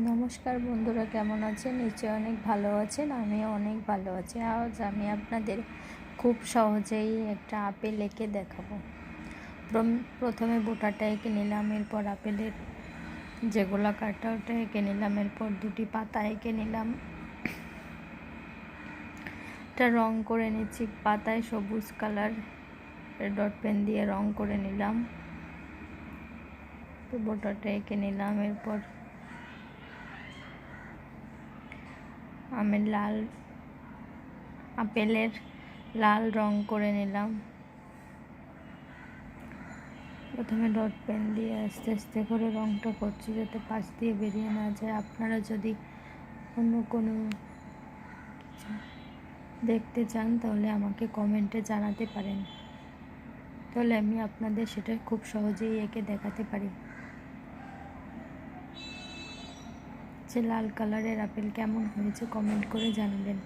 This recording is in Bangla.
নমস্কার বন্ধুরা, কেমন আছেন? নিশ্চয়ই অনেক ভালো আছেন। আমিও অনেক ভালো আছি। আজ আমি আপনাদের খুব সহজেই একটা আপেল এঁকে দেখাবো। প্রথমে বোটাটা এঁকে নিলাম, এরপর আপেলের যে গোলাকারটা ওটা এঁকে নিলাম, এরপর দুটি পাতা এঁকে নিলাম। এটা রং করে নিচ্ছি, পাতায় সবুজ কালার ডট পেন দিয়ে রং করে নিলাম। তো বোটাটা এঁকে নিলাম, এরপর আপেলের লাল রং করে নিলাম। প্রথমে ডট পেন দিয়ে আস্তে আস্তে করে রংটা করছি যাতে পাশ দিয়ে বেরিয়ে না যায়। আপনারা যদি অন্য কোনো দেখতে চান তাহলে আমাকে কমেন্টে জানাতে পারেন, তাহলে আমি আপনাদের সেটা খুব সহজেই এঁকে দেখাতে পারি। যে লাল কালারের আপেল কেমন হয়েছে কমেন্ট করে জানাবেন।